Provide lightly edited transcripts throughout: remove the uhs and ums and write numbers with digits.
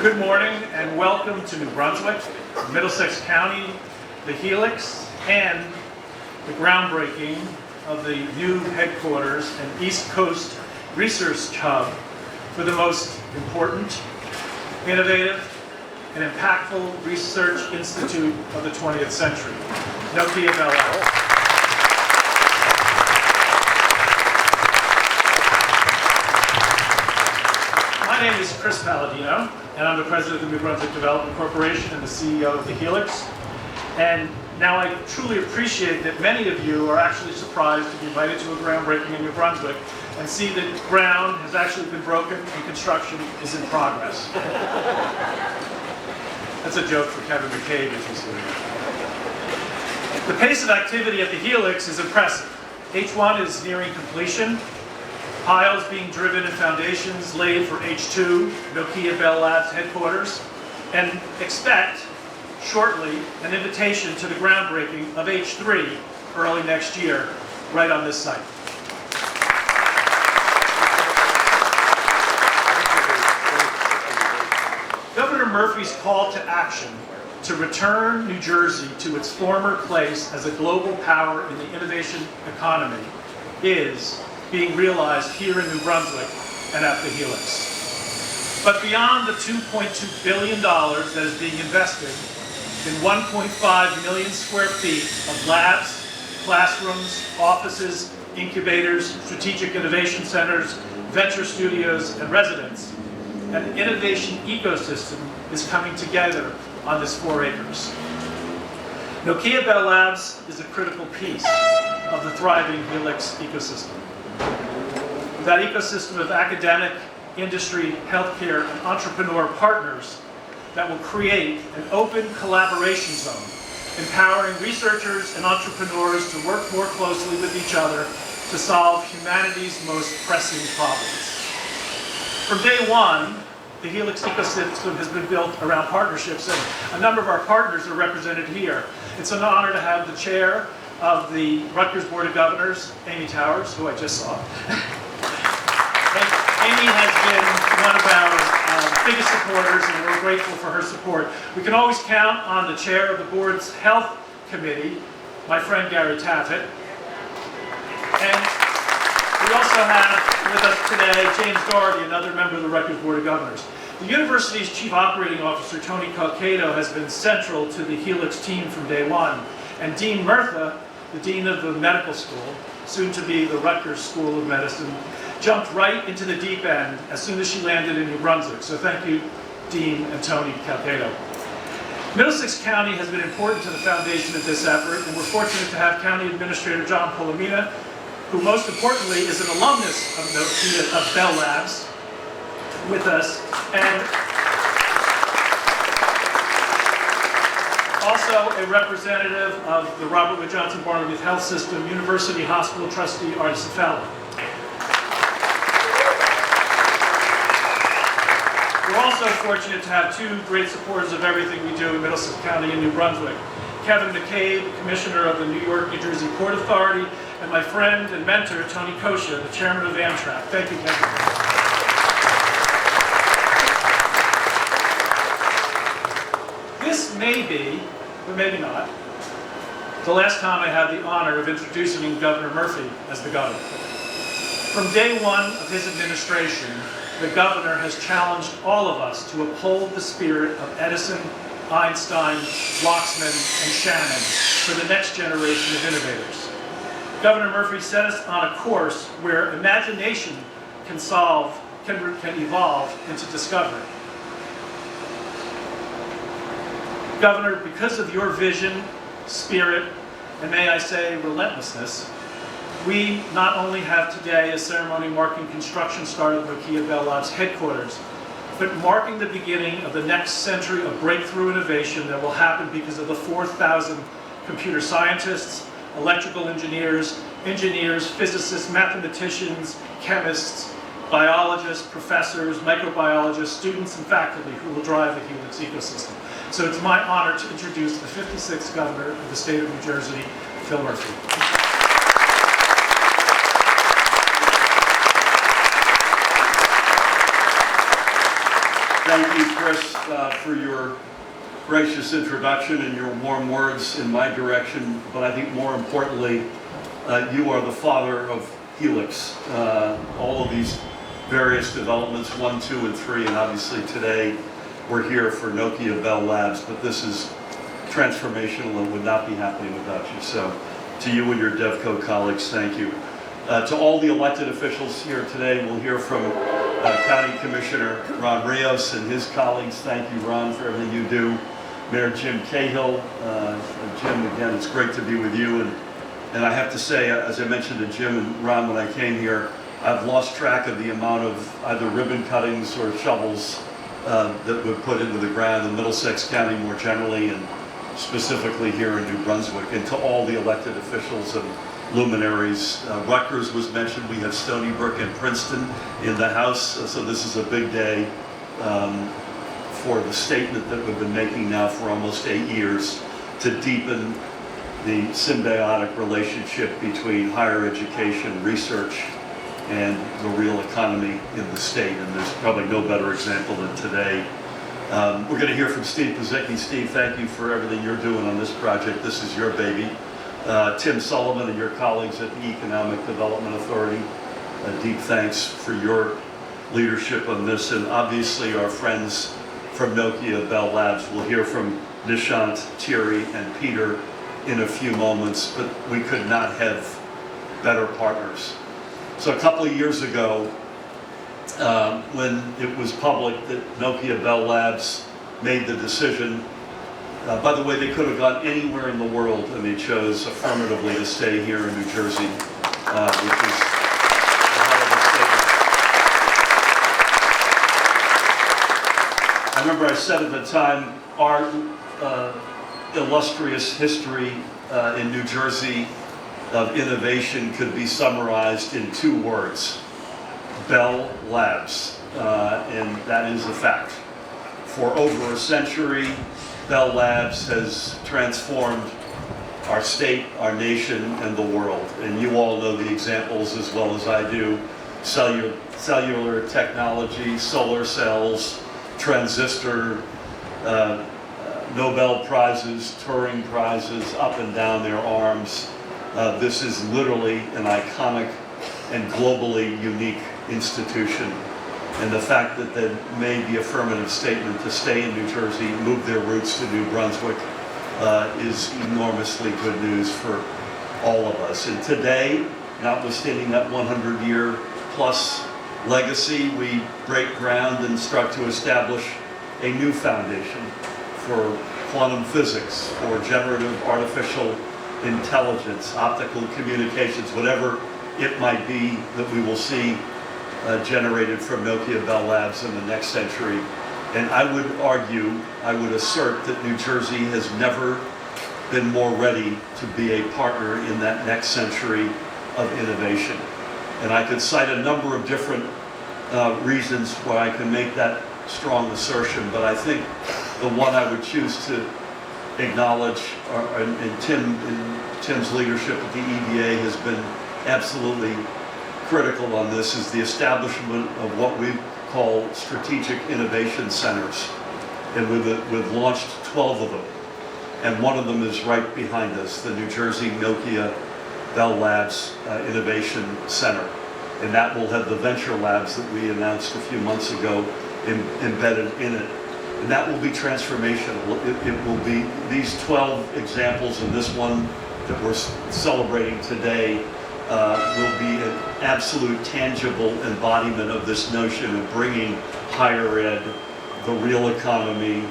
Good morning and welcome to New Brunswick, Middlesex County, the Helix, and the groundbreaking of the new headquarters and East Coast Research Hub for the most important, innovative, and impactful research institute of the 20th century, Nokia Bell Labs. My name is Chris Palladino, and I'm the president of the New Brunswick Development Corporation and the CEO of the Helix. And now I truly appreciate that many of you are actually surprised to be invited to a groundbreaking in New Brunswick and see that ground has actually been broken and construction is in progress. That's a joke for Kevin McCabe, if he's here. The pace of activity at the Helix is impressive. H1 is nearing completion. Piles being driven and foundations laid for H2, Nokia Bell Labs headquarters, and expect shortly an invitation to the groundbreaking of H3 early next year, right on this site. Governor Murphy's call to action to return New Jersey to its former place as a global power in the innovation economy is being realized here in New Brunswick and at the Helix. But beyond the $2.2 billion that is being invested in 1.5 million square feet of labs, classrooms, offices, incubators, strategic innovation centers, venture studios, and residents, an innovation ecosystem is coming together on this 4 acres. Nokia Bell Labs is a critical piece of the thriving Helix ecosystem. That ecosystem of academic, industry, healthcare, and entrepreneur partners that will create an open collaboration zone, empowering researchers and entrepreneurs to work more closely with each other to solve humanity's most pressing problems. From day one, the Helix ecosystem has been built around partnerships, and a number of our partners are represented here. It's an honor to have the chair of the Rutgers Board of Governors, Amy Towers, who I just saw. Amy has been one of our biggest supporters, and we're grateful for her support. We can always count on the chair of the board's health committee, my friend Gary Taffet. And we also have with us today James Doherty, another member of the Rutgers Board of Governors. The university's chief operating officer, Tony Calcado, has been central to the Helix team from day one. And Dean Murtha, the dean of the medical school, soon to be the Rutgers School of Medicine, jumped right into the deep end as soon as she landed in New Brunswick. So thank you, Dean and Tony Calcado. Middlesex County has been important to the foundation of this effort, and we're fortunate to have County Administrator John Polomina, who most importantly is an alumnus of Bell Labs, with us, and also a representative of the Robert Wood Johnson Barnabas Health System, University Hospital trustee Artis Fowler. We're also fortunate to have 2 great supporters of everything we do in Middlesex County and New Brunswick. Kevin McCabe, Commissioner of the New York, New Jersey Port Authority, and my friend and mentor, Tony Kosha, the Chairman of Amtrak. Thank you, Kevin. This may be, but maybe not, the last time I have the honor of introducing Governor Murphy as the governor. From day one of his administration, the governor has challenged all of us to uphold the spirit of Edison, Einstein, Waksman, and Shannon for the next generation of innovators. Governor Murphy set us on a course where imagination can evolve into discovery. Governor, because of your vision, spirit, and may I say relentlessness, we not only have today a ceremony marking construction start of Nokia Bell Labs headquarters, but marking the beginning of the next century of breakthrough innovation that will happen because of the 4,000 computer scientists, electrical engineers, physicists, mathematicians, chemists, biologists, professors, microbiologists, students, and faculty who will drive the Helix ecosystem. So it's my honor to introduce the 56th Governor of the state of New Jersey, Phil Murphy. Thank you, Chris, for your gracious introduction and your warm words in my direction. But I think more importantly, you are the father of Helix. All of these various developments, 1, 2, and 3, and obviously today we're here for Nokia Bell Labs, but this is transformational and would not be happening without you. So to you and your DevCo colleagues, thank you. To all the elected officials here today, we'll hear from County Commissioner Ron Rios and his colleagues. Thank you, Ron, for everything you do. Mayor Jim Cahill. Jim, again, it's great to be with you. And I have to say, as I mentioned to Jim and Ron when I came here, I've lost track of the amount of either ribbon cuttings or shovels that were put into the ground in Middlesex County more generally, and specifically here in New Brunswick. And to all the elected officials and luminaries. Rutgers was mentioned. We have Stony Brook and Princeton in the House, so this is a big day for the statement that we've been making now for almost 8 years to deepen the symbiotic relationship between higher education, research, and the real economy in the state. And there's probably no better example than today. We're going to hear from Steve Pizicki. Steve, thank you for everything you're doing on this project. This is your baby. Tim Sullivan and your colleagues at the Economic Development Authority, deep thanks for your leadership on this, and obviously our friends from Nokia Bell Labs. We'll hear from Nishant, Thierry, and Peter in a few moments, but we could not have better partners. So a couple of years ago, when it was public that Nokia Bell Labs made the decision. By the way, they could have gone anywhere in the world, and they chose affirmatively to stay here in New Jersey, which is a hell of a statement. I remember I said at the time, our illustrious history in New Jersey of innovation could be summarized in 2 words: Bell Labs, and that is a fact. For over a century, Bell Labs has transformed our state, our nation, and the world. And you all know the examples as well as I do. Cellular technology, solar cells, transistor, Nobel Prizes, Turing Prizes, up and down their arms. This is literally an iconic and globally unique institution. And the fact that they made the affirmative statement to stay in New Jersey, move their roots to New Brunswick, is enormously good news for all of us. And today, notwithstanding that 100-year-plus legacy, we break ground and start to establish a new foundation for quantum physics, for generative artificial intelligence, optical communications, whatever it might be that we will see generated from Nokia Bell Labs in the next century. And I would argue, I would assert that New Jersey has never been more ready to be a partner in that next century of innovation. And I could cite a number of different reasons why I can make that strong assertion, but I think the one I would choose to acknowledge, and Tim's leadership at the EDA has been absolutely critical on this, is the establishment of what we call strategic innovation centers. And we've launched 12 of them. And one of them is right behind us, the New Jersey Nokia Bell Labs Innovation Center. And that will have the venture labs that we announced a few months ago embedded in it. And that will be transformational. It will be these 12 examples, and this one that we're celebrating today will be an absolute tangible embodiment of this notion of bringing higher ed, the real economy,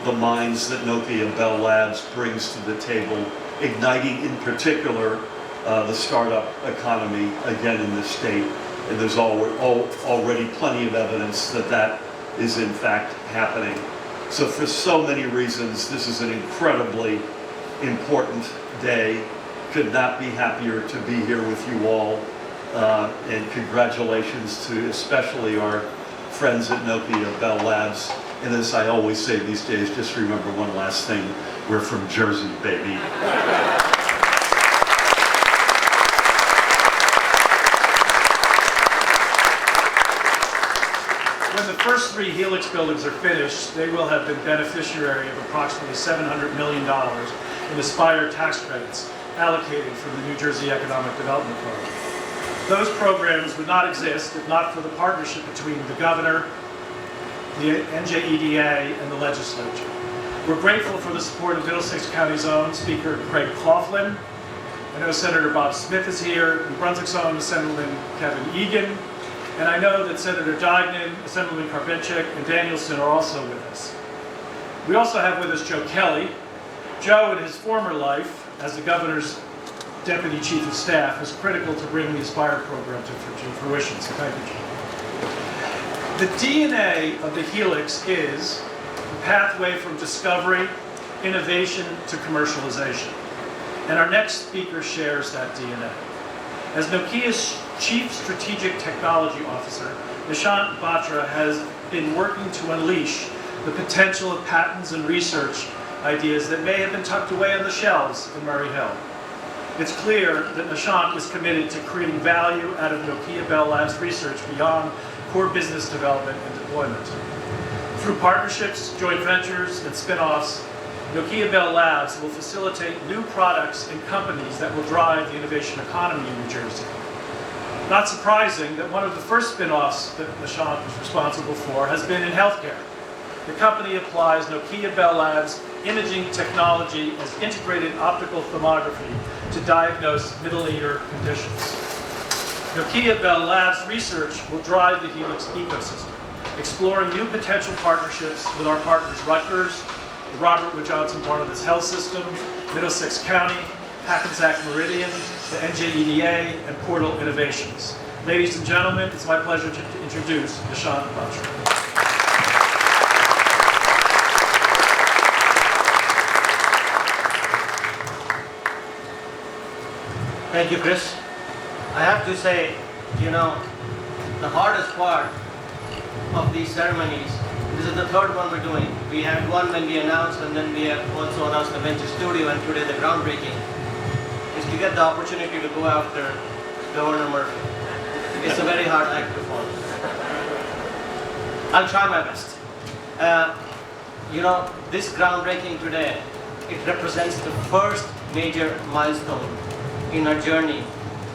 the minds that Nokia Bell Labs brings to the table, igniting in particular the startup economy again in this state. And there's already plenty of evidence that that is in fact happening. So for so many reasons, this is an incredibly important day. Could not be happier to be here with you all. And congratulations to especially our friends at Nokia Bell Labs. And as I always say these days, just remember one last thing. We're from Jersey, baby. when the first 3 Helix buildings are finished, they will have been beneficiary of approximately $700 million in Aspire tax credits allocated from the New Jersey Economic Development Program. Those programs would not exist if not for the partnership between the governor, the NJEDA, and the legislature. We're grateful for the support of Middlesex County's own Speaker Craig Coughlin. I know Senator Bob Smith is here, New Brunswick's own Assemblyman Kevin Egan, and I know that Senator Dagnan, Assemblyman Karbenchik, and Danielson are also with us. We also have with us Joe Kelly. Joe, in his former life as the governor's Deputy Chief of Staff, was critical to bring the Aspire program to fruition, so thank you, Joe. The DNA of the Helix is the pathway from discovery, innovation, to commercialization. And our next speaker shares that DNA. As Nokia's Chief Strategic Technology Officer, Nishant Batra has been working to unleash the potential of patents and research ideas that may have been tucked away on the shelves in Murray Hill. It's clear that Nishant is committed to creating value out of Nokia Bell Labs research beyond core business development and deployment. Through partnerships, joint ventures, and spin-offs, Nokia Bell Labs will facilitate new products and companies that will drive the innovation economy in New Jersey. Not surprising that one of the first spin-offs that Nishant was responsible for has been in healthcare. The company applies Nokia Bell Labs imaging technology as integrated optical thermography to diagnose middle ear conditions. Nokia Bell Labs research will drive the Helix ecosystem, exploring new potential partnerships with our partners Rutgers, the Robert Wood Johnson Barnabas Health System, Middlesex County, Hackensack Meridian, the NJEDA, and Portal Innovations. Ladies and gentlemen, it's my pleasure to introduce Nishant Batra. Thank you, Chris. I have to say, the hardest part of these ceremonies, this is the third one we're doing. We had one when we announced, and then we have also announced the venture studio, and today the groundbreaking, is to get the opportunity to go after Governor Murphy. It's a very hard act to follow. I'll try my best. This groundbreaking today, it represents the first major milestone in our journey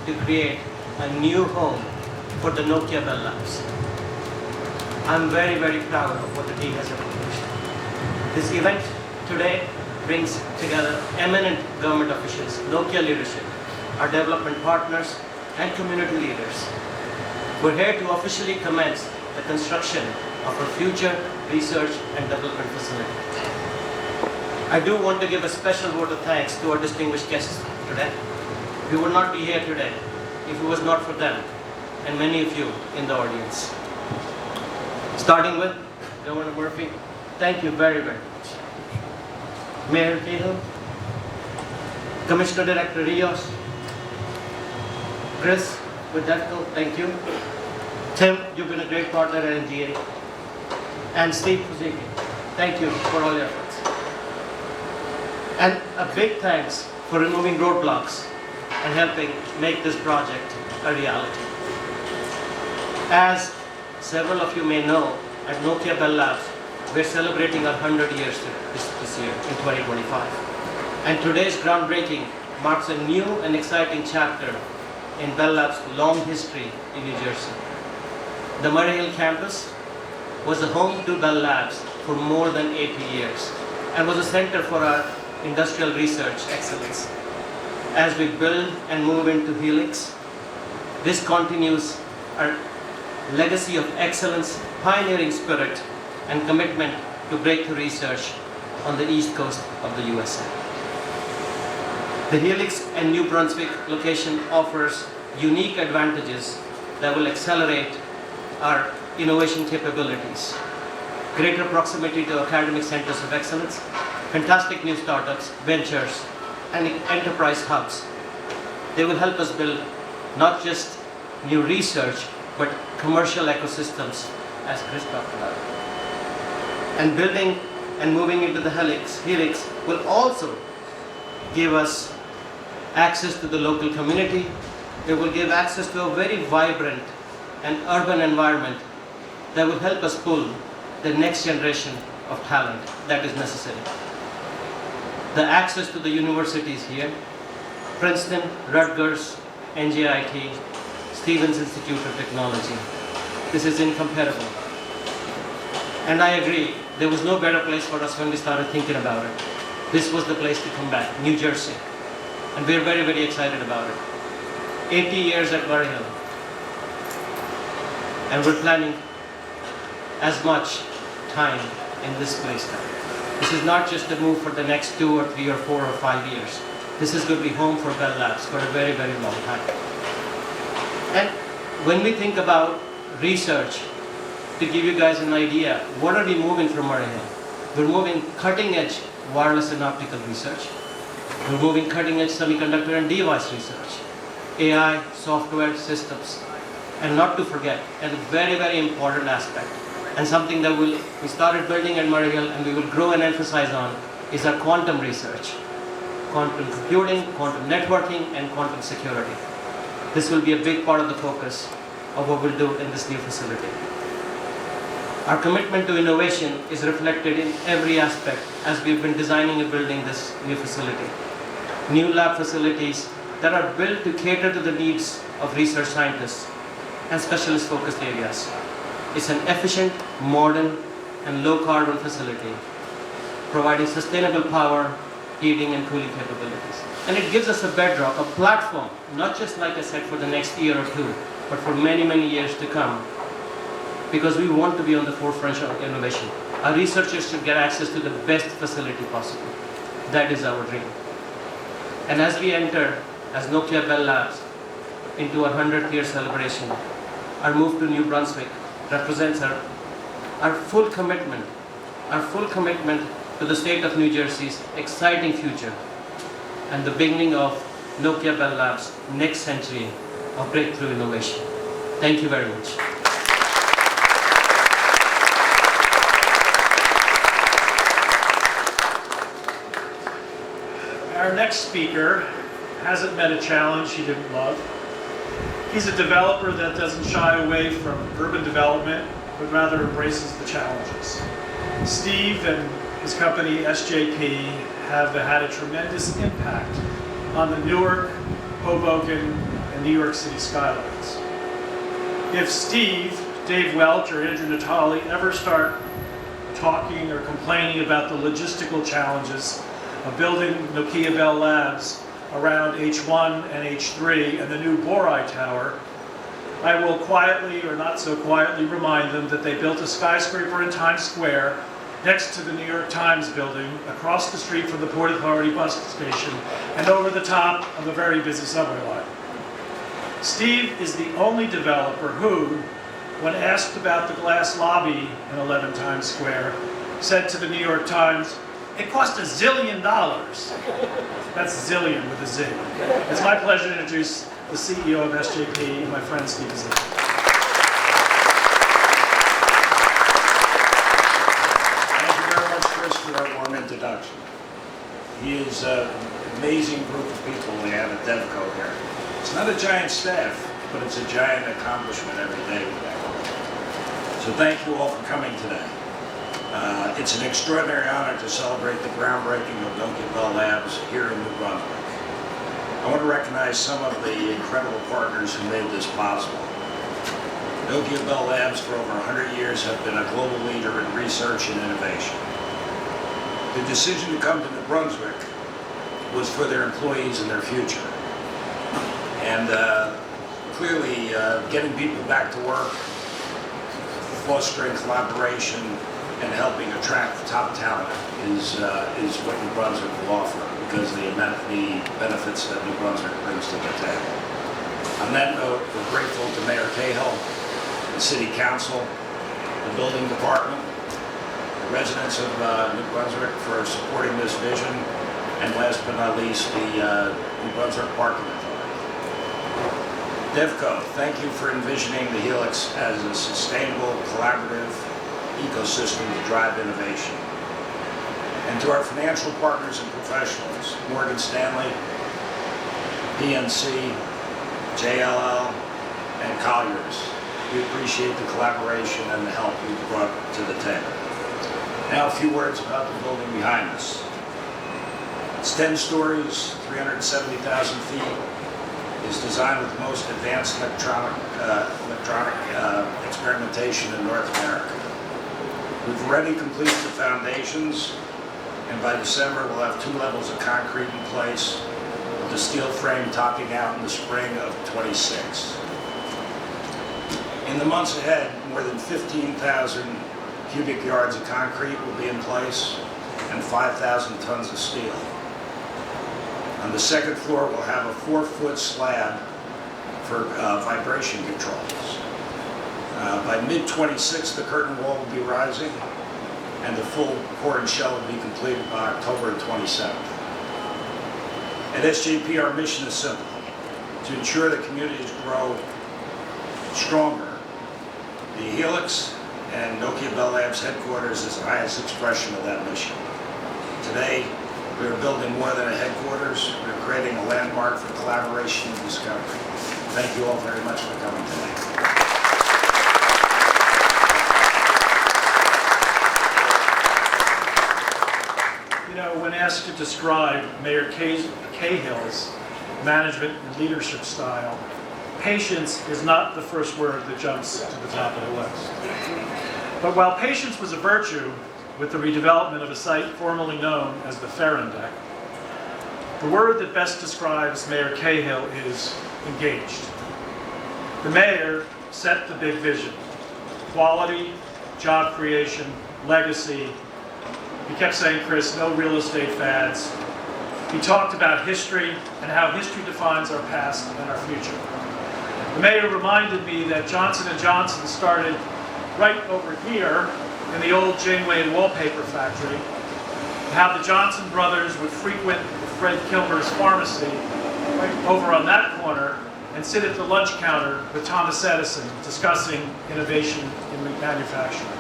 to create a new home for the Nokia Bell Labs. I'm very, very proud of what the team has accomplished. This event today brings together eminent government officials, Nokia leadership, our development partners, and community leaders. We're here to officially commence the construction of our future research and development facility. I do want to give a special word of thanks to our distinguished guests today. We would not be here today if it was not for them and many of you in the audience. Starting with Governor Murphy, thank you very, very much. Mayor Cahill, Commissioner Director Rios, Chris with DEFCO, thank you. Tim, you've been a great partner at NGA. And Steve Fuziki, thank you for all your efforts. And a big thanks for removing roadblocks and helping make this project a reality. As several of you may know, at Nokia Bell Labs, we're celebrating our 100 years this year in 2025. And today's groundbreaking marks a new and exciting chapter in Bell Labs' long history in New Jersey. The Murray Hill campus was a home to Bell Labs for more than 80 years and was a center for our industrial research excellence. As we build and move into Helix, this continues our legacy of excellence, pioneering spirit, and commitment to breakthrough research on the East Coast of the USA. The Helix and New Brunswick location offers unique advantages that will accelerate our innovation capabilities. Greater proximity to academic centers of excellence, fantastic new startups, ventures, and enterprise hubs. They will help us build not just new research, but commercial ecosystems, as Chris talked about. And building and moving into the Helix will also give us access to the local community. It will give access to a very vibrant and urban environment that will help us pull the next generation of talent that is necessary. The access to the universities here, Princeton, Rutgers, NJIT, Stevens Institute of Technology. This is incomparable. And I agree, there was no better place for us when we started thinking about it. This was the place to come back, New Jersey. And we're very, very excited about it. 80 years at Murray Hill. And we're planning as much time in this place now. This is not just a move for the next 2 or 3 or 4 or 5 years. This is going to be home for Bell Labs for a very, very long time. And when we think about research, to give you guys an idea, what are we moving from Murray Hill? We're moving cutting edge wireless and optical research. We're moving cutting edge semiconductor and device research, AI, software, systems. And not to forget, and a very, very important aspect, and something that we started building at Murray Hill and we will grow and emphasize on, is our quantum research. Quantum computing, quantum networking, and quantum security. This will be a big part of the focus of what we'll do in this new facility. Our commitment to innovation is reflected in every aspect as we've been designing and building this new facility. New lab facilities that are built to cater to the needs of research scientists and specialist focused areas. It's an efficient, modern, and low carbon facility, providing sustainable power, heating, and cooling capabilities. And it gives us a bedrock, a platform, not just like I said for the next year or two, but for many, many years to come, because we want to be on the forefront of innovation. Our researchers should get access to the best facility possible. That is our dream. And as we enter, as Nokia Bell Labs, into our 100th year celebration, our move to New Brunswick represents our full commitment to the state of New Jersey's exciting future and the beginning of Nokia Bell Labs' next century of breakthrough innovation. Thank you very much. Our next speaker hasn't met a challenge he didn't love. He's a developer that doesn't shy away from urban development, but rather embraces the challenges. Steve and his company, SJP, have had a tremendous impact on the Newark, Hoboken, and New York City skylines. If Steve, Dave Welch, or Andrew Natali ever start talking or complaining about the logistical challenges of building Nokia Bell Labs around H1 and H3 and the new Borai Tower, I will quietly or not so quietly remind them that they built a skyscraper in Times Square next to the New York Times building, across the street from the Port Authority bus station, and over the top of a very busy subway line. Steve is the only developer who, when asked about the glass lobby in 11 Times Square, said to the New York Times, "It cost $1 zillion." That's zillion with a Z. It's my pleasure to introduce the CEO of SJP, my friend Steve Zillion. Thank you very much, Chris, for that warm introduction. He is an amazing group of people we have at DevCo here. It's not a giant staff, but it's a giant accomplishment every day with that. So thank you all for coming today. It's an extraordinary honor to celebrate the groundbreaking of Nokia Bell Labs here in New Brunswick. I want to recognize some of the incredible partners who made this possible. Nokia Bell Labs for over 100 years have been a global leader in research and innovation. The decision to come to New Brunswick was for their employees and their future. And clearly, getting people back to work, fostering collaboration, and helping attract top talent is what New Brunswick will offer, because the benefits that New Brunswick brings to the table. On that note, we're grateful to Mayor Cahill, the City Council, the Building Department, the residents of New Brunswick for supporting this vision, and last but not least, the New Brunswick Parking Authority. DevCo, thank you for envisioning the Helix as a sustainable, collaborative ecosystem to drive innovation. And to our financial partners and professionals, Morgan Stanley, PNC, JLL, and Colliers, We appreciate the collaboration and the help you've brought to the table. Now a few words about the building behind us. It's 10 stories, 370,000 feet. Is designed with the most advanced electronic experimentation in North America. We've already completed the foundations, and by December we'll have 2 levels of concrete in place, with the steel frame topping out in the spring of 26. In the months ahead, more than 15,000 cubic yards of concrete will be in place and 5,000 tons of steel. On the second floor, we'll have a 4-foot slab for vibration controls. By mid-26, the curtain wall will be rising, and the full core and shell will be completed by October 27th. At SJP, our mission is simple: to ensure that communities grow stronger. The Helix and Nokia Bell Labs headquarters is the highest expression of that mission. Today, we are building more than a headquarters. We are creating a landmark for collaboration and discovery. Thank you all very much for coming today. You know, when asked to describe Mayor Cahill's management and leadership style, patience is not the first word that jumps to the top of the list. But while patience was a virtue with the redevelopment of a site formerly known as the Ferrin Deck, the word that best describes Mayor Cahill is engaged. The mayor set the big vision: quality, job creation, legacy. He kept saying, Chris, no real estate fads. He talked about history and how history defines our past and our future. The mayor reminded me that Johnson & Johnson started right over here in the old Janeway and Wallpaper Factory, how the Johnson brothers would frequent Fred Kilmer's pharmacy right over on that corner and sit at the lunch counter with Thomas Edison discussing innovation in manufacturing.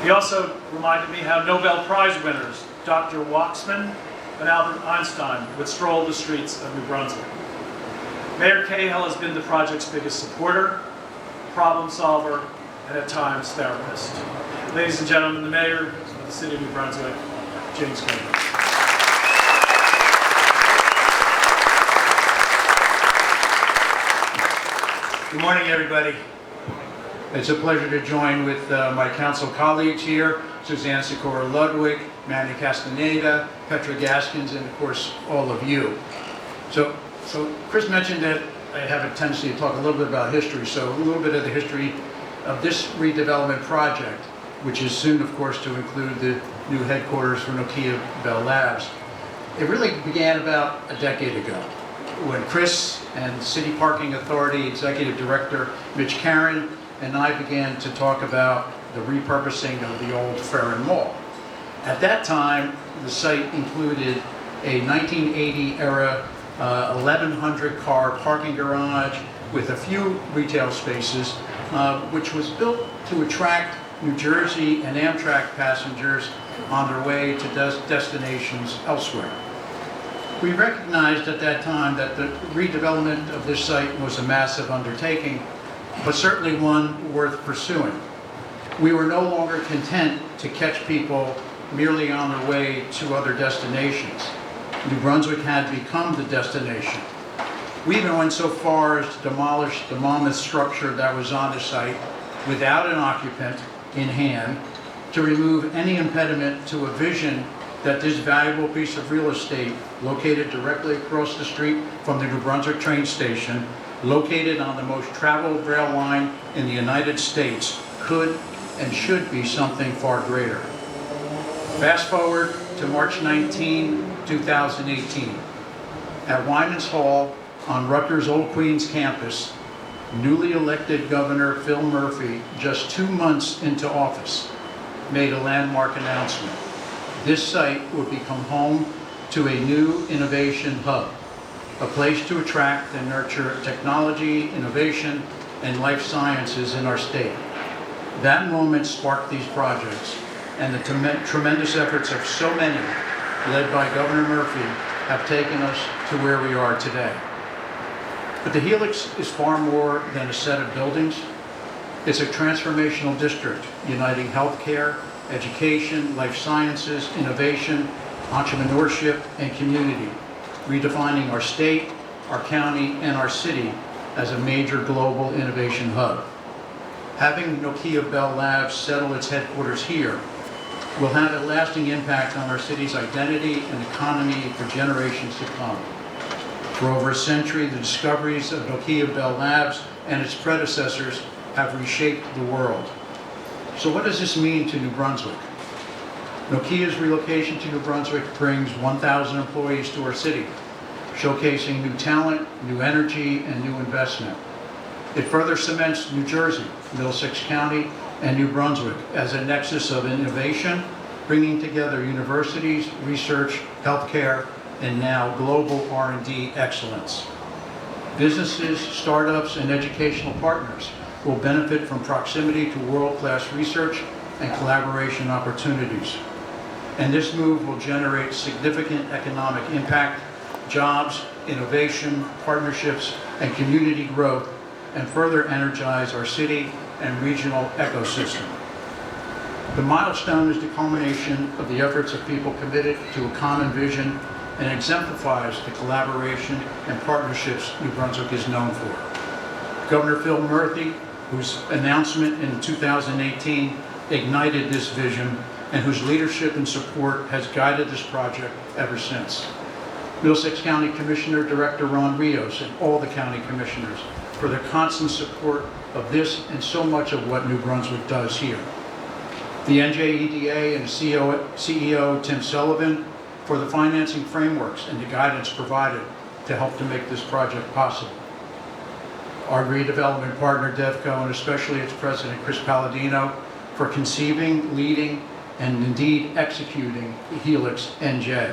He also reminded me how Nobel Prize winners Dr. Waxman and Albert Einstein would stroll the streets of New Brunswick. Mayor Cahill has been the project's biggest supporter, problem solver, and at times therapist. Ladies and gentlemen, the mayor of the city of New Brunswick, James Cahill. Good morning, everybody. It's a pleasure to join with my council colleagues here, Suzanne Sikora Ludwig, Manny Castaneda, Petra Gaskins, and of course, all of you. So Chris mentioned that I have a tendency to talk a little bit about history, so a little bit of the history of this redevelopment project, which is soon, of course, to include the new headquarters for Nokia Bell Labs. It really began about a decade ago when Chris and City Parking Authority Executive Director Mitch Caron and I began to talk about the repurposing of the old Ferrin Mall. At that time, the site included a 1980 era 1,100 car parking garage with a few retail spaces, which was built to attract New Jersey and Amtrak passengers on their way to destinations elsewhere. We recognized at that time that the redevelopment of this site was a massive undertaking, but certainly one worth pursuing. We were no longer content to catch people merely on their way to other destinations. New Brunswick had become the destination. We even went so far as to demolish the mammoth structure that was on the site without an occupant in hand, to remove any impediment to a vision that this valuable piece of real estate, located directly across the street from the New Brunswick train station, located on the most traveled rail line in the United States, could and should be something far greater. Fast forward to March 19, 2018. At Wyman's Hall on Rutgers Old Queens campus, newly elected Governor Phil Murphy, just 2 months into office, made a landmark announcement. This site would become home to a new innovation hub, a place to attract and nurture technology, innovation, and life sciences in our state. That moment sparked these projects, and the tremendous efforts of so many, led by Governor Murphy, have taken us to where we are today. But the Helix is far more than a set of buildings. It's a transformational district uniting healthcare, education, life sciences, innovation, entrepreneurship, and community, redefining our state, our county, and our city as a major global innovation hub. Having Nokia Bell Labs settle its headquarters here will have a lasting impact on our city's identity and economy for generations to come. For over a century, the discoveries of Nokia Bell Labs and its predecessors have reshaped the world. So what does this mean to New Brunswick? Nokia's relocation to New Brunswick brings 1,000 employees to our city, showcasing new talent, new energy, and new investment. It further cements New Jersey, Middlesex County, and New Brunswick as a nexus of innovation, bringing together universities, research, healthcare, and now global R&D excellence. Businesses, startups, and educational partners will benefit from proximity to world-class research and collaboration opportunities. And this move will generate significant economic impact, jobs, innovation, partnerships, and community growth, and further energize our city and regional ecosystem. The milestone is the culmination of the efforts of people committed to a common vision and exemplifies the collaboration and partnerships New Brunswick is known for. Governor Phil Murphy, whose announcement in 2018 ignited this vision and whose leadership and support has guided this project ever since. Middlesex County Commissioner Director Ron Rios and all the county commissioners for their constant support of this and so much of what New Brunswick does here. The NJEDA and CEO Tim Sullivan for the financing frameworks and the guidance provided to help to make this project possible. Our redevelopment partner DevCo and especially its president Chris Palladino for conceiving, leading, and indeed executing the Helix NJ.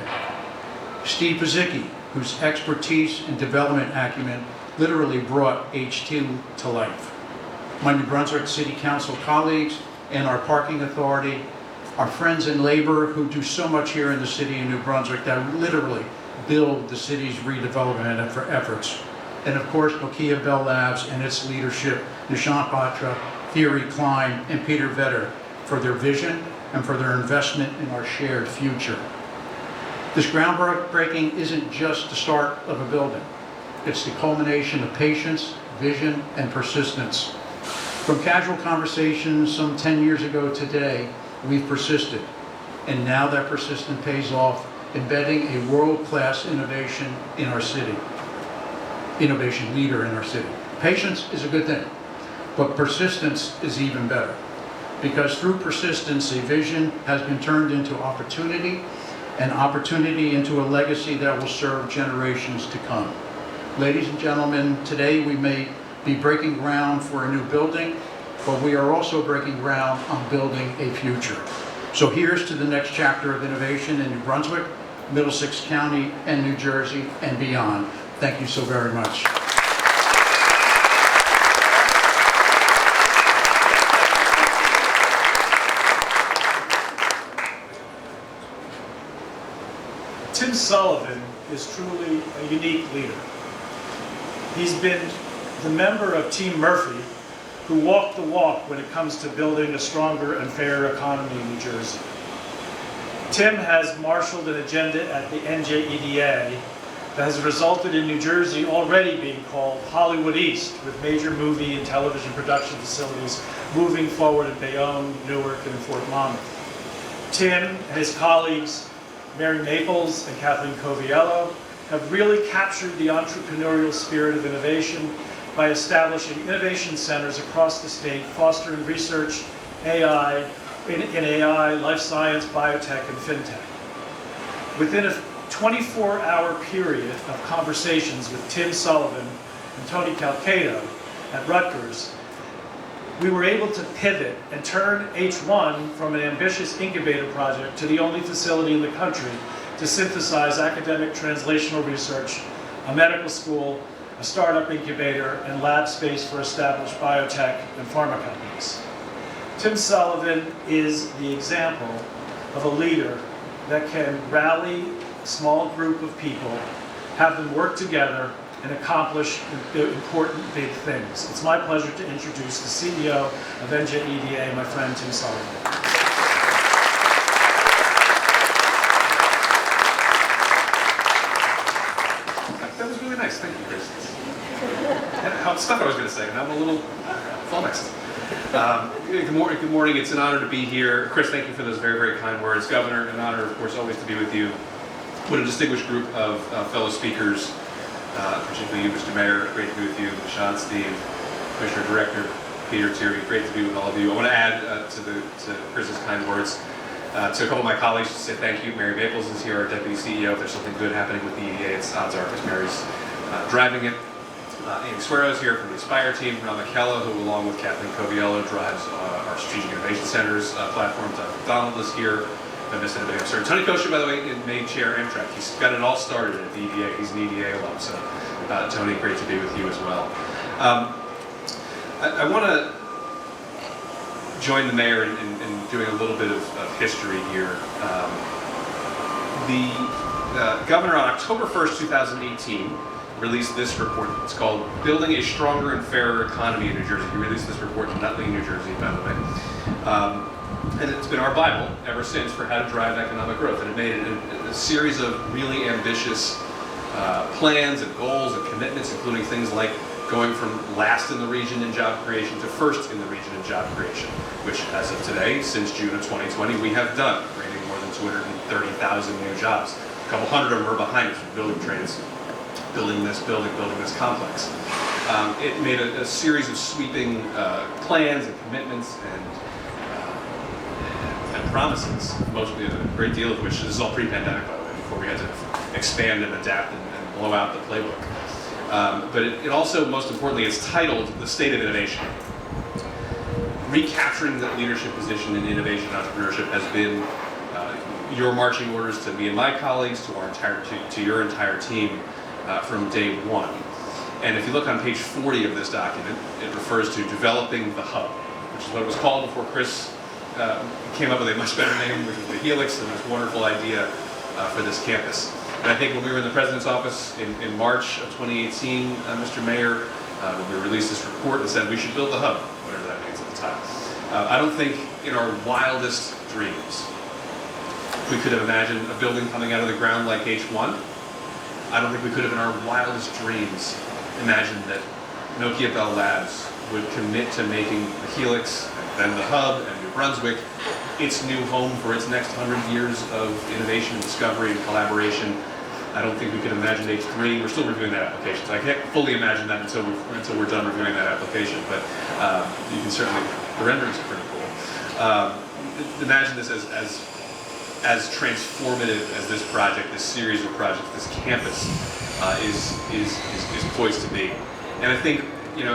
Steve Pazicki, whose expertise and development acumen literally brought H2 to life. My New Brunswick City Council colleagues and our parking authority, our friends in labor who do so much here in the city of New Brunswick that literally build the city's redevelopment efforts. And of course, Nokia Bell Labs and its leadership, Nishant Batra, Thierry Klein, and Peter Vetter for their vision and for their investment in our shared future. This groundbreaking isn't just the start of a building. It's the culmination of patience, vision, and persistence. From casual conversations some 10 years ago today, we've persisted. And now that persistence pays off, embedding a world-class innovation in our city. Innovation leader in our city. Patience is a good thing, but persistence is even better. Because through persistence, a vision has been turned into opportunity, and opportunity into a legacy that will serve generations to come. Ladies and gentlemen, today we may be breaking ground for a new building, but we are also breaking ground on building a future. So here's to the next chapter of innovation in New Brunswick, Middlesex County, and New Jersey, and beyond. Thank you so very much. Tim Sullivan is truly a unique leader. He's been the member of Team Murphy who walked the walk when it comes to building a stronger and fairer economy in New Jersey. Tim has marshaled an agenda at the NJEDA that has resulted in New Jersey already being called Hollywood East, with major movie and television production facilities moving forward in Bayonne, Newark, and Fort Monmouth. Tim and his colleagues, Mary Maples and Kathleen Coviello, have really captured the entrepreneurial spirit of innovation by establishing innovation centers across the state, fostering research, AI, in AI, life science, biotech, and fintech. Within a 24-hour period of conversations with Tim Sullivan and Tony Calcato at Rutgers, we were able to pivot and turn H1 from an ambitious incubator project to the only facility in the country to synthesize academic translational research, a medical school, a startup incubator, and lab space for established biotech and pharma companies. Tim Sullivan is the example of a leader that can rally a small group of people, have them work together, and accomplish the important big things. It's my pleasure to introduce the CEO of NJEDA, my friend Tim Sullivan. That was really nice. Thank you, Chris. Stuff I was going to say, and I'm a little flummoxed. Good morning. It's an honor to be here. Chris, thank you for those very, very kind words. Governor, an honor, of course, always to be with you. What a distinguished group of fellow speakers, particularly you, Mr. Mayor. Great to be with you. Sean, Steve, Commissioner Director, Peter, Thierry. Great to be with all of you. I want to add to Chris's kind words to a couple of my colleagues to say thank you. Mary Maples is here, our Deputy CEO. If there's something good happening with the EDA, it's odds are because Mary's driving it. Amy Suero's here from the Aspire team, Ron McKella, who along with Kathleen Coviello drives our Strategic Innovation Center's platform. Doug McDonald is here. I missed anybody else. Tony Kosher, by the way, made chair Amtrak. He's got it all started at the EDA. He's an EDA alum, so Tony, great to be with you as well. I want to join the mayor in doing a little bit of history here. The governor on October 1st, 2018, released this report. It's called Building a Stronger and Fairer Economy in New Jersey. He released this report in Nutley, New Jersey, by the way. And it's been our Bible ever since for how to drive economic growth. And it made it a series of really ambitious plans and goals and commitments, including things like going from last in the region in job creation to first in the region in job creation, which as of today, since June of 2020, we have done, creating more than 230,000 new jobs. A couple hundred of them are behind us with building trades, building this complex. It made a series of sweeping plans and commitments and promises, mostly a great deal of which, this is all pre-pandemic by the way, before we had to expand and adapt and blow out the playbook. But it also, most importantly, it's titled The State of Innovation. Recapturing that leadership position in innovation and entrepreneurship has been your marching orders to me and my colleagues, to your entire team from day one. And if you look on page 40 of this document, it refers to developing the hub, which is what it was called before Chris came up with a much better name, which was the Helix, and this wonderful idea for this campus. And I think when we were in the President's office in March of 2018, Mr. Mayor, when we released this report and said we should build the hub, whatever that means at the time. I don't think in our wildest dreams we could have imagined a building coming out of the ground like H1. I don't think we could have in our wildest dreams imagined that Nokia Bell Labs would commit to making the Helix, and then the hub, and New Brunswick its new home for its next 100 years of innovation, discovery, and collaboration. I don't think we could imagine H3. We're still reviewing that application, so I can't fully imagine that until we're done reviewing that application, but you can certainly, the renderings are pretty cool. Imagine this as transformative as this project, this series of projects, this campus is poised to be. And I think, you know,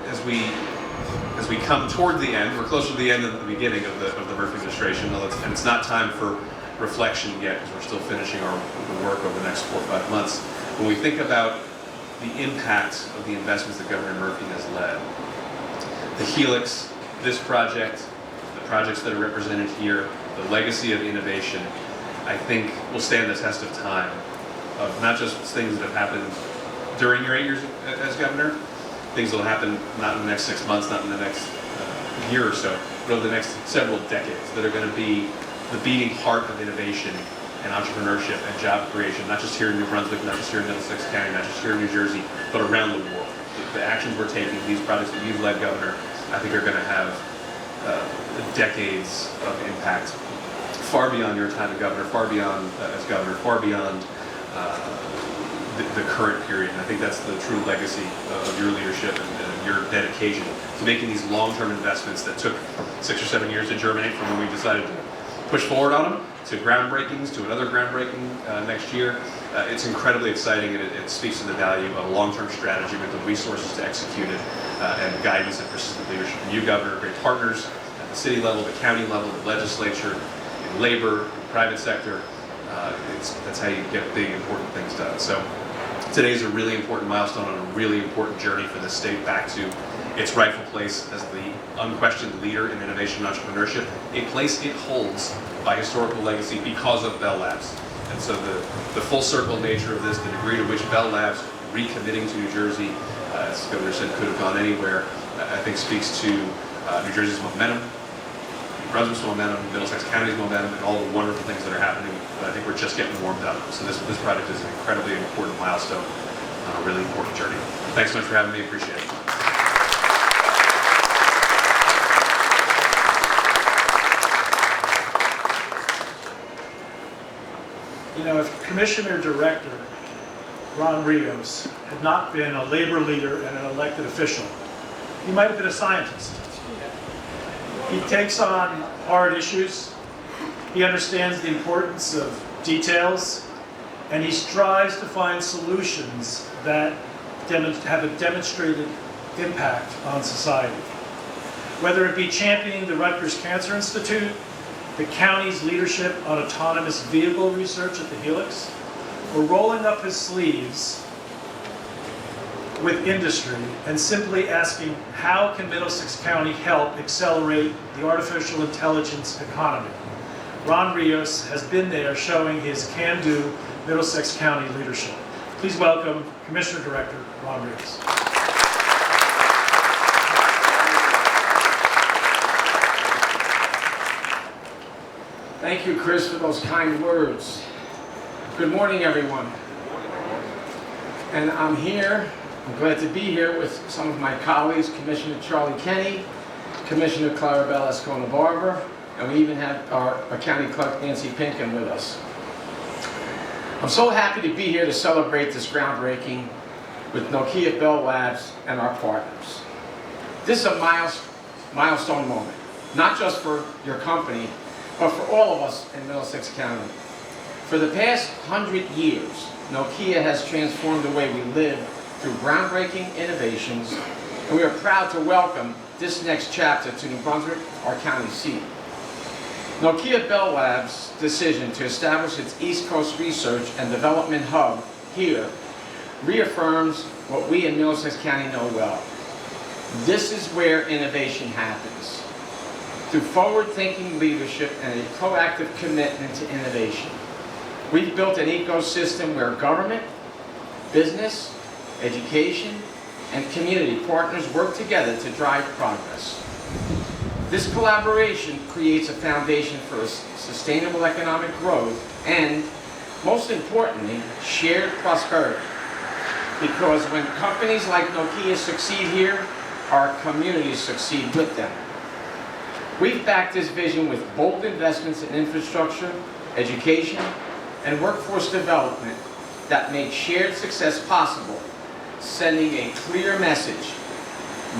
as we come toward the end, we're closer to the end than the beginning of the Murphy administration, and it's not time for reflection yet, because we're still finishing the work over the next 4 or 5 months. When we think about the impact of the investments that Governor Murphy has led, the Helix, this project, the projects that are represented here, the legacy of innovation, I think will stand the test of time, of not just things that have happened during your 8 years as governor, things that will happen not in the next 6 months, not in the next year or so, but over the next several decades, that are going to be the beating heart of innovation and entrepreneurship and job creation, not just here in New Brunswick, not just here in Middlesex County, not just here in New Jersey, but around the world. The actions we're taking, these projects that you've led, Governor, I think are going to have decades of impact, far beyond your time as governor, far beyond far beyond the current period. And I think that's the true legacy of your leadership and your dedication to making these long-term investments that took 6 or 7 years to germinate from when we decided to push forward on them, to groundbreakings, to another groundbreaking next year. It's incredibly exciting, and it speaks to the value of a long-term strategy with the resources to execute it, and guidance and persistent leadership from you, Governor, great partners at the city level, the county level, the legislature, in labor, in the private sector. That's how you get big, important things done. So today's a really important milestone on a really important journey for the state back to its rightful place as the unquestioned leader in innovation and entrepreneurship, a place it holds by historical legacy because of Bell Labs. And so the full circle nature of this, the degree to which Bell Labs recommitting to New Jersey, as the Governor said, could have gone anywhere, I think speaks to New Jersey's momentum, Brunswick's momentum, Middlesex County's momentum, and all the wonderful things that are happening. But I think we're just getting warmed up. So this project is an incredibly important milestone on a really important journey. Thanks so much for having me. Appreciate it. You know, if Commissioner Director Ron Rios had not been a labor leader and an elected official, he might have been a scientist. He takes on hard issues, he understands the importance of details, and he strives to find solutions that have a demonstrated impact on society. Whether it be championing the Rutgers Cancer Institute, the county's leadership on autonomous vehicle research at the Helix, or rolling up his sleeves with industry and simply asking, how can Middlesex County help accelerate the artificial intelligence economy? Ron Rios has been there showing his can-do Middlesex County leadership. Please welcome Commissioner Director Ron Rios. Thank you, Chris, for those kind words. Good morning, everyone. And I'm glad to be here with some of my colleagues, Commissioner Charlie Kenny, Commissioner Clarabelle Escona-Barber, and we even have our County Clerk Nancy Pinkham with us. I'm so happy to be here to celebrate this groundbreaking with Nokia Bell Labs and our partners. This is a milestone moment, not just for your company, but for all of us in Middlesex County. For the past 100 years, Nokia has transformed the way we live through groundbreaking innovations, and we are proud to welcome this next chapter to New Brunswick, our county seat. Nokia Bell Labs' decision to establish its East Coast Research and Development Hub here reaffirms what we in Middlesex County know well. This is where innovation happens, through forward-thinking leadership and a proactive commitment to innovation. We've built an ecosystem where government, business, education, and community partners work together to drive progress. This collaboration creates a foundation for sustainable economic growth and, most importantly, shared prosperity. Because when companies like Nokia succeed here, our communities succeed with them. We've backed this vision with bold investments in infrastructure, education, and workforce development that make shared success possible, sending a clear message.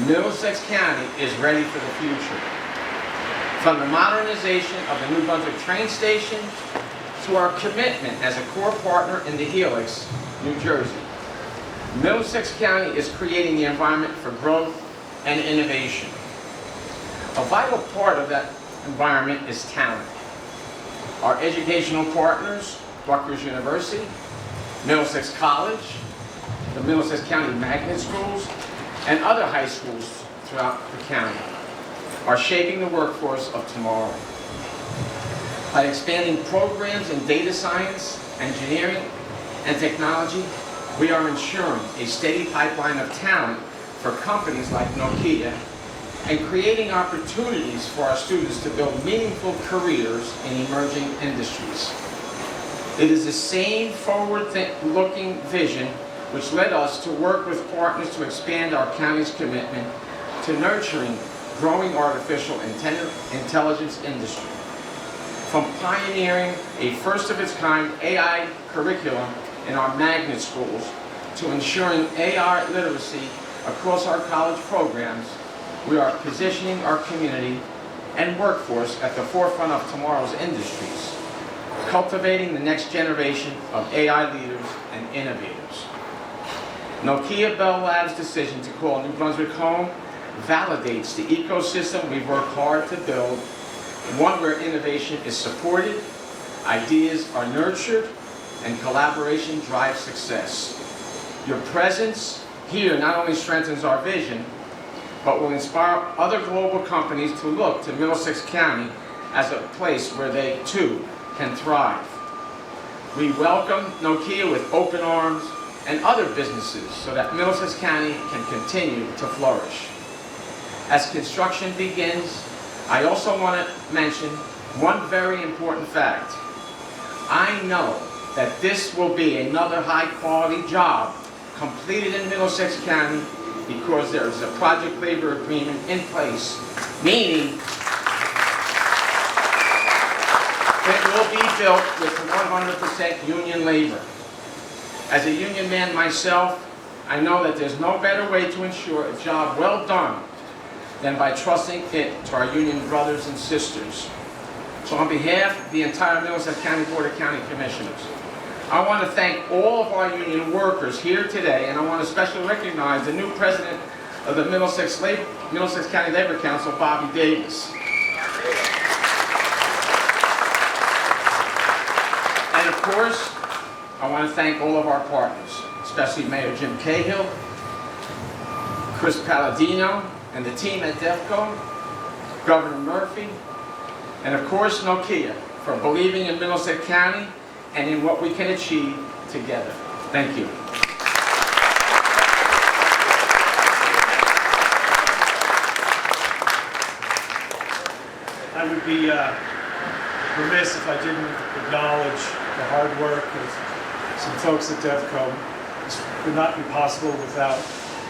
Middlesex County is ready for the future. From the modernization of the New Brunswick train station to our commitment as a core partner in the Helix, New Jersey. Middlesex County is creating the environment for growth and innovation. A vital part of that environment is talent. Our educational partners, Rutgers University, Middlesex College, the Middlesex County Magnet Schools, and other high schools throughout the county, are shaping the workforce of tomorrow. By expanding programs in data science, engineering, and technology, we are ensuring a steady pipeline of talent for companies like Nokia and creating opportunities for our students to build meaningful careers in emerging industries. It is the same forward-looking vision which led us to work with partners to expand our county's commitment to nurturing growing artificial intelligence industry. From pioneering a first-of-its-kind AI curriculum in our magnet schools to ensuring AI literacy across our college programs, we are positioning our community and workforce at the forefront of tomorrow's industries, cultivating the next generation of AI leaders and innovators. Nokia Bell Labs' decision to call New Brunswick home validates the ecosystem we've worked hard to build, one where innovation is supported, ideas are nurtured, and collaboration drives success. Your presence here not only strengthens our vision, but will inspire other global companies to look to Middlesex County as a place where they, too, can thrive. We welcome Nokia with open arms and other businesses so that Middlesex County can continue to flourish. As construction begins, I also want to mention one very important fact. I know that this will be another high-quality job completed in Middlesex County because there is a project labor agreement in place, meaning it will be built with 100% union labor. As a union man myself, I know that there's no better way to ensure a job well done than by trusting it to our union brothers and sisters. So on behalf of the entire Middlesex County Board of County Commissioners, I want to thank all of our union workers here today, and I want to especially recognize the new president of the Middlesex County Labor Council, Bobby Davis. And of course, I want to thank all of our partners, especially Mayor Jim Cahill, Chris Palladino, and the team at DEFCO, Governor Murphy, and of course Nokia for believing in Middlesex County and in what we can achieve together. Thank you. I would be remiss if I didn't acknowledge the hard work of some folks at DEFCO. This would not be possible without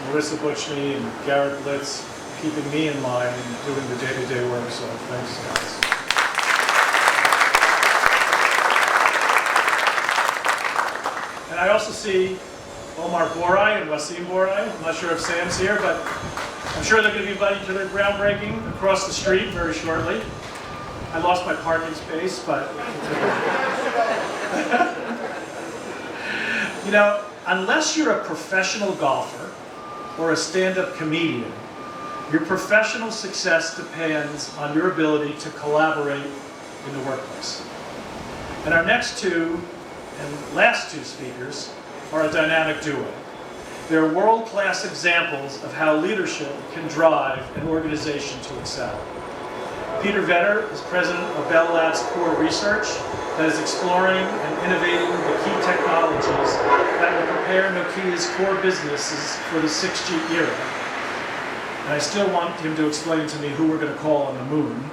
Marissa Butchney and Garrett Blitz keeping me in line and doing the day-to-day work, so thanks, guys. And I also see Omar Borai and Wasim Borai. I'm not sure if Sam's here, but I'm sure they're going to be invited to the groundbreaking across the street very shortly. I lost my parking space, but you know, unless you're a professional golfer or a stand-up comedian, your professional success depends on your ability to collaborate in the workplace. And our next two and last two speakers are a dynamic duo. They're world-class examples of how leadership can drive an organization to excel. Peter Vetter is president of Bell Labs Core Research that is exploring and innovating the key technologies that will prepare Nokia's core businesses for the 6G era. And I still want him to explain to me who we're going to call on the moon.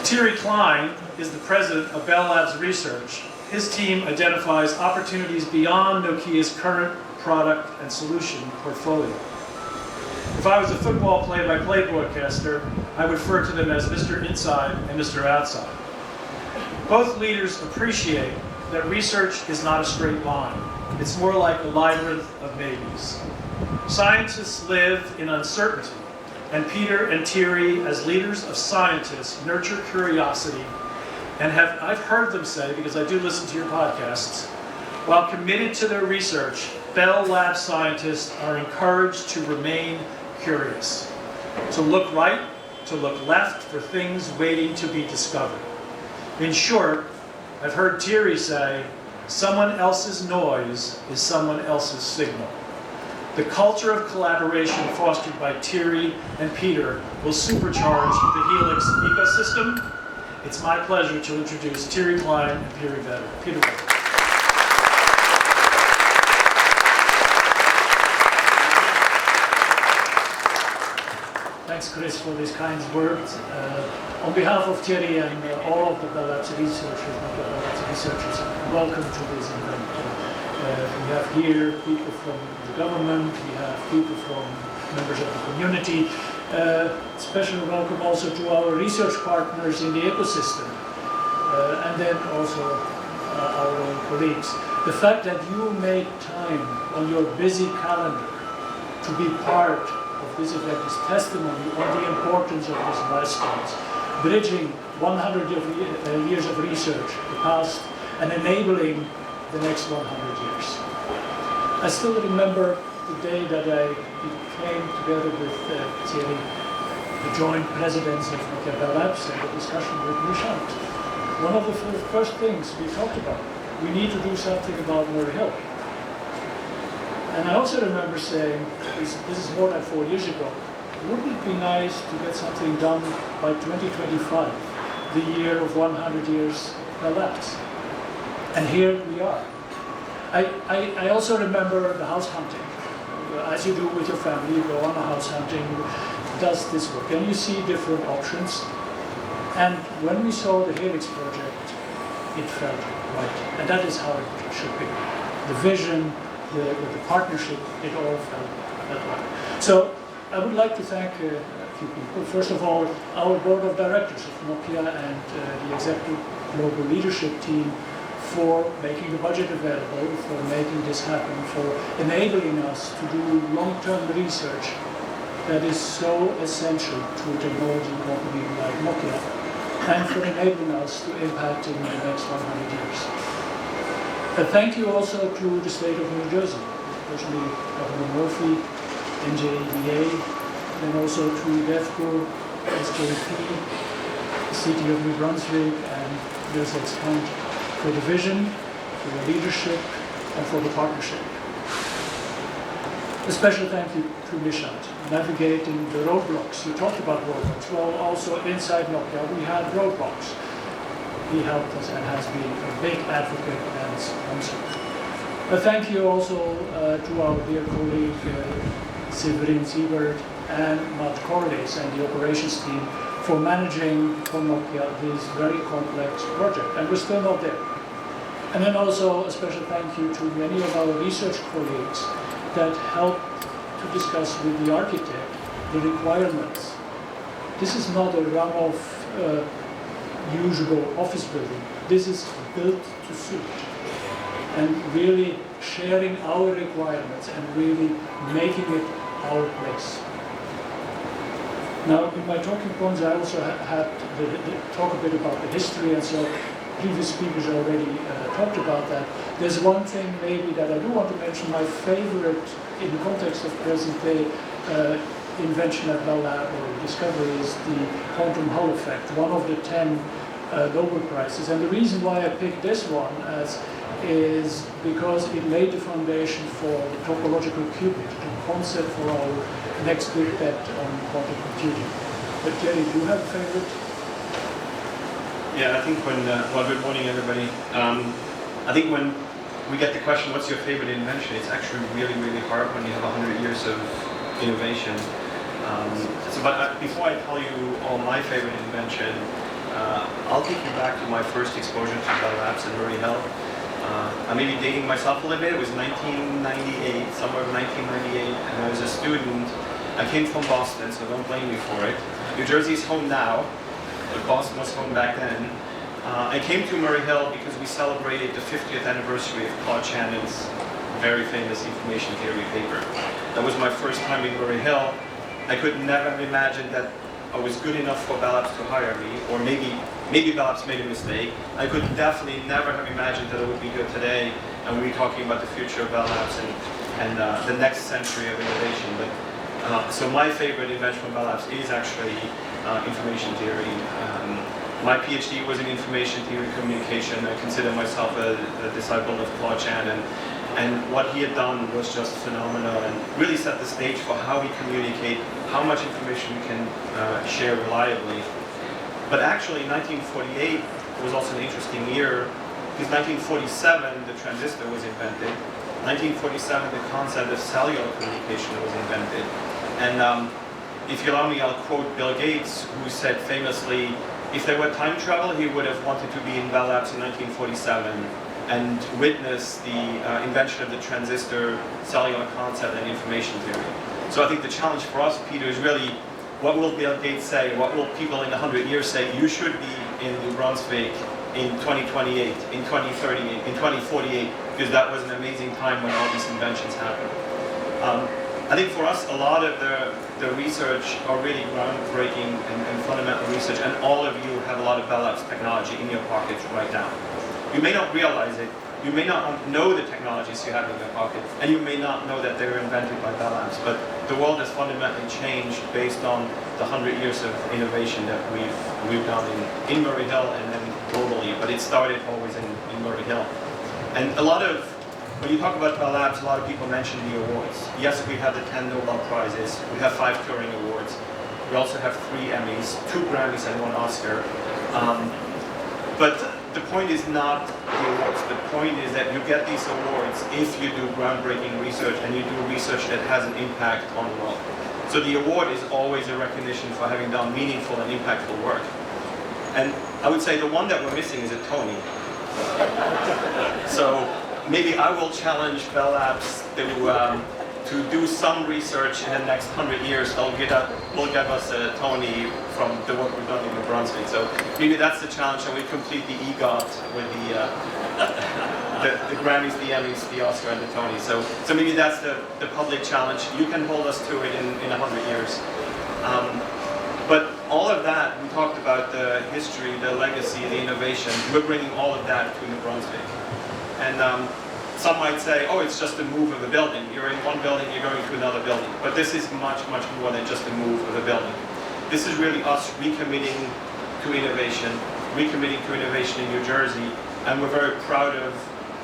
Thierry Klein is the president of Bell Labs Research. His team identifies opportunities beyond Nokia's current product and solution portfolio. If I was a football play-by-play broadcaster, I would refer to them as Mr. Inside and Mr. Outside. Both leaders appreciate that research is not a straight line. It's more like a labyrinth of maybes. Scientists live in uncertainty, and Peter and Thierry, as leaders of scientists, nurture curiosity, and I've heard them say, because I do listen to your podcasts, while committed to their research, Bell Labs scientists are encouraged to remain curious, to look right, to look left for things waiting to be discovered. In short, I've heard Thierry say, someone else's noise is someone else's signal. The culture of collaboration fostered by Thierry and Peter will supercharge the Helix ecosystem. It's my pleasure to introduce Thierry Klein and Peter Vetter. Peter Vetter. Thanks, Chris, for these kind words. On behalf of Thierry and all of the Bell Labs researchers, welcome to this event. We have here people from the government, we have people from members of the community. Special welcome also to our research partners in the ecosystem, and then also our own colleagues. The fact that you made time on your busy calendar to be part of this event is testimony on the importance of these milestones, bridging 100 years of research, the past, and enabling the next 100 years. I still remember the day that I came together with Thierry, the joint presidents of Nokia Bell Labs, and the discussion with Nishant. One of the first things we talked about, we need to do something about Murray Hill. And I also remember saying, this is more than 4 years ago, wouldn't it be nice to get something done by 2025, the year of 100 years Bell Labs? And here we are. I also remember the house hunting. As you do with your family, you go on a house hunting. Does this work? And you see different options. And when we saw the Helix project, it felt right. And that is how it should be. The vision, the partnership, it all felt right. So I would like to thank a few people. First of all, our board of directors of Nokia and the executive global leadership team for making the budget available, for making this happen, for enabling us to do long-term research that is so essential to a technology company like Nokia, and for enabling us to impact in the next 100 years. Thank you also to the state of New Jersey, especially Governor Murphy, NJEDA, and also to DEFCO, SJP, the city of New Brunswick, and Middlesex County, for the vision, for the leadership, and for the partnership. A special thank you to Nishant, navigating the roadblocks. You talked about roadblocks. Well, also inside Nokia, we had roadblocks. He helped us and has been a big advocate and sponsor. Thank you also to our dear colleague Severin Siebert and Matt Corliss and the operations team for managing for Nokia this very complex project. And we're still not there. And then also a special thank you to many of our research colleagues that helped to discuss with the architect the requirements. This is not a run-off usual office building. This is built to suit. And really sharing our requirements and really making it our place. Now, in my talking points, I also had to talk a bit about the history, and so previous speakers already talked about that. There's one thing maybe that I do want to mention. My favorite in the context of present day invention at Bell Lab or discovery is the quantum Hall effect, one of the 10 Nobel Prizes. And the reason why I picked this one is because it laid the foundation for the topological qubit, the concept for our next big bet on quantum computing. But Jerry, do you have a favorite? Yeah, I think when, well, good morning everybody. I think when we get the question, what's your favorite invention? It's actually really, really hard when you have 100 years of innovation. But before I tell you all my favorite invention, I'll take you back to my first exposure to Bell Labs in Murray Hill. I may be dating myself a little bit. It was 1998, somewhere in 1998, and I was a student. I came from Boston, so don't blame me for it. New Jersey's home now, but Boston was home back then. I came to Murray Hill because we celebrated the 50th anniversary of Claude Shannon's very famous information theory paper. That was my first time in Murray Hill. I could never have imagined that I was good enough for Bell Labs to hire me, or maybe Bell Labs made a mistake. I could definitely never have imagined that it would be good today, and we're talking about the future of Bell Labs and the next century of innovation. But so my favorite invention from Bell Labs is actually information theory. My PhD was in information theory communication. I consider myself a disciple of Claude Shannon. And what he had done was just phenomenal and really set the stage for how we communicate, how much information we can share reliably. But actually, 1948 was also an interesting year because 1947, the transistor was invented. 1947, the concept of cellular communication was invented. And if you allow me, I'll quote Bill Gates, who said famously, if there were time travel, he would have wanted to be in Bell Labs in 1947 and witness the invention of the transistor, cellular concept, and information theory. So I think the challenge for us, Peter, is really, what will Bill Gates say? What will people in 100 years say? You should be in New Brunswick in 2028, in 2030, in 2048, because that was an amazing time when all these inventions happened. I think for us, a lot of the research are really groundbreaking and fundamental research, and all of you have a lot of Bell Labs technology in your pockets right now. You may not realize it, you may not know the technologies you have in your pocket, and you may not know that they were invented by Bell Labs, but the world has fundamentally changed based on the 100 years of innovation that we've done in Murray Hill and then globally, but it started always in Murray Hill. And a lot of, when you talk about Bell Labs, a lot of people mention the awards. Yes, we have the 10 Nobel Prizes, we have 5 Turing Awards, we also have 3 Emmys, 2 Grammys and 1 Oscar. But the point is not the awards. The point is that you get these awards if you do groundbreaking research and you do research that has an impact on the world. So the award is always a recognition for having done meaningful and impactful work. And I would say the one that we're missing is a Tony. So maybe I will challenge Bell Labs to do some research in the next 100 years that will give us a Tony from the work we've done in New Brunswick. So maybe that's the challenge, and we complete the EGOT with the Grammys, the Emmys, the Oscar, and the Tony. So maybe that's the public challenge. You can hold us to it in 100 years. But all of that, we talked about the history, the legacy, the innovation. We're bringing all of that to New Brunswick. And some might say, oh, it's just a move of a building. You're in one building, you're going to another building. But this is much, much more than just a move of a building. This is really us recommitting to innovation in New Jersey. And we're very proud of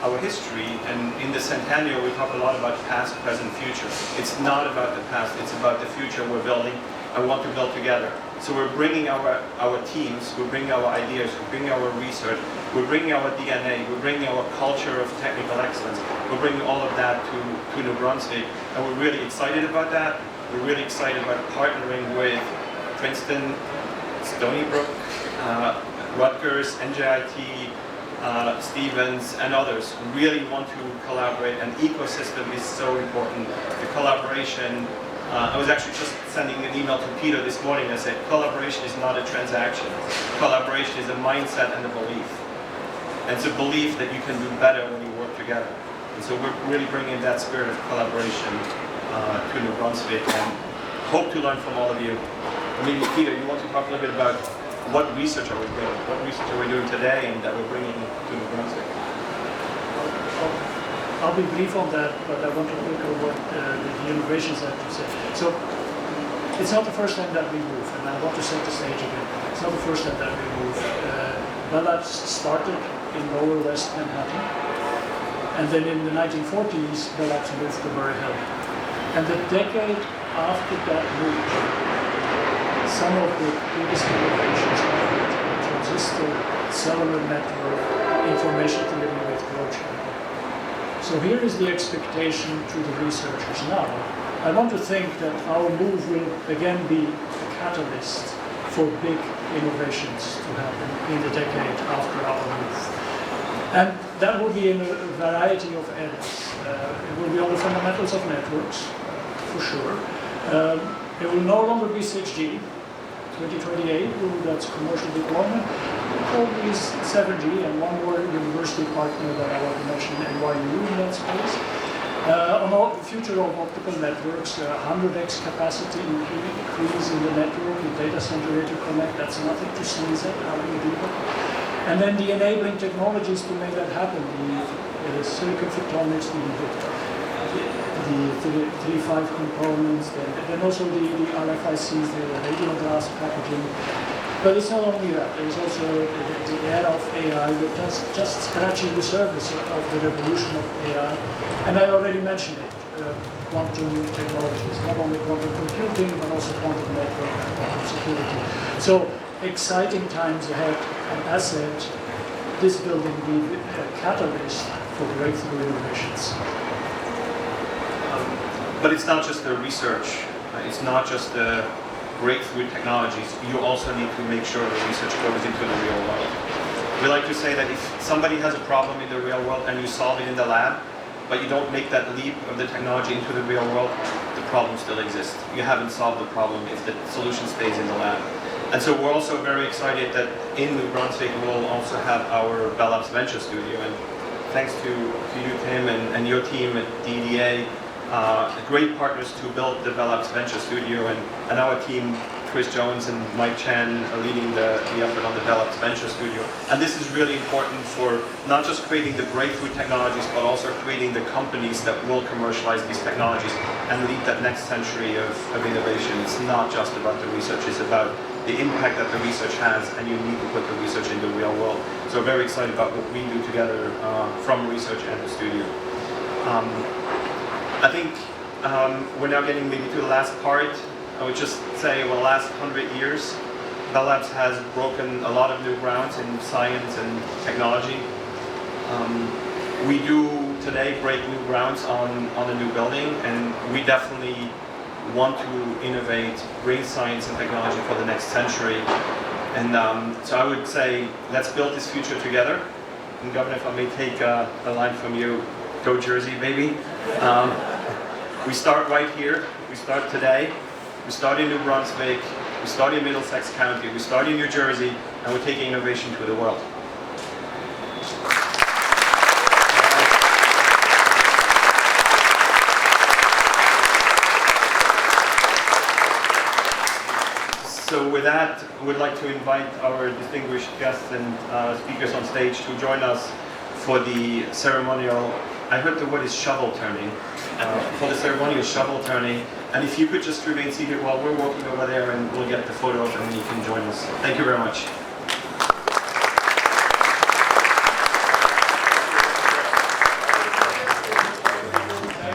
our history. And in the Centennial, we talk a lot about past, present, future. It's not about the past, it's about the future we're building and want to build together. So we're bringing our teams, we're bringing our ideas, we're bringing our research, we're bringing our DNA, we're bringing our culture of technical excellence, we're bringing all of that to New Brunswick, and we're really excited about that. We're really excited about partnering with Princeton, Stony Brook, Rutgers, NJIT, Stevens, and others. We really want to collaborate, and ecosystem is so important. The collaboration, I was actually just sending an email to Peter this morning that said collaboration is not a transaction. Collaboration is a mindset and a belief. And it's a belief that you can do better when you work together. And so we're really bringing that spirit of collaboration to New Brunswick, and hope to learn from all of you. Maybe Peter, you want to talk a little bit about what research are we doing? What research are we doing today and that we're bringing to New Brunswick? I'll be brief on that, but I want to look at what the innovations that you said. So it's not the first time that we move, and I want to set the stage again. It's not the first time that we move. Bell Labs started in Lower West Manhattan, and then in the 1940s, Bell Labs moved to Murray Hill. And the decade after that move, some of the biggest innovations happened: transistor, cellular network, information delivery with growth channel. So here is the expectation to the researchers now. I want to think that our move will again be a catalyst for big innovations to happen in the decade after our move. And that will be in a variety of areas. It will be on the fundamentals of networks, for sure. It will no longer be 6G. 2028, that's commercial deployment. Probably is 7G, and one more university partner that I want to mention, NYU, in that space. On the future of optical networks, 100x capacity increase in the network, the data center interconnect, that's nothing to sneeze at. How do you do that? And then the enabling technologies to make that happen, the silicon photonics, the 3.5 components, then also the RFICs, the radio glass packaging. But it's not only that, there's also the era of AI that's just scratching the surface of the revolution of AI. And I already mentioned it, quantum technologies, not only quantum computing, but also quantum network and quantum security. So exciting times ahead, and as said, this building will be a catalyst for breakthrough innovations. But it's not just the research, it's not just the breakthrough technologies. You also need to make sure the research goes into the real world. We like to say that if somebody has a problem in the real world and you solve it in the lab, but you don't make that leap of the technology into the real world, the problem still exists. You haven't solved the problem if the solution stays in the lab. And so we're also very excited that in New Brunswick we'll also have our Bell Labs Venture Studio. And thanks to you, Tim, and your team at DDA, great partners to build the Bell Labs Venture Studio, and our team, Chris Jones and Mike Chan, are leading the effort on the Bell Labs Venture Studio. And this is really important for not just creating the breakthrough technologies, but also creating the companies that will commercialize these technologies and lead that next century of innovation. It's not just about the research, it's about the impact that the research has, and you need to put the research in the real world. So we're very excited about what we do together from research and the studio. I think we're now getting maybe to the last part. I would just say, well, the last 100 years, Bell Labs has broken a lot of new grounds in science and technology. We do today break new grounds on a new building, and we definitely want to innovate, bring science and technology for the next century. And so I would say, let's build this future together. And Governor, if I may take a line from you, go Jersey, baby. We start right here. We start today. We start in New Brunswick. We start in Middlesex County. We start in New Jersey, and we're taking innovation to the world. So with that, I would like to invite our distinguished guests and speakers on stage to join us for the ceremonial, I heard the word is shovel turning, for the ceremonial shovel turning. And if you could just remain seated while we're walking over there, and we'll get the photo and then you can join us. Thank you very much.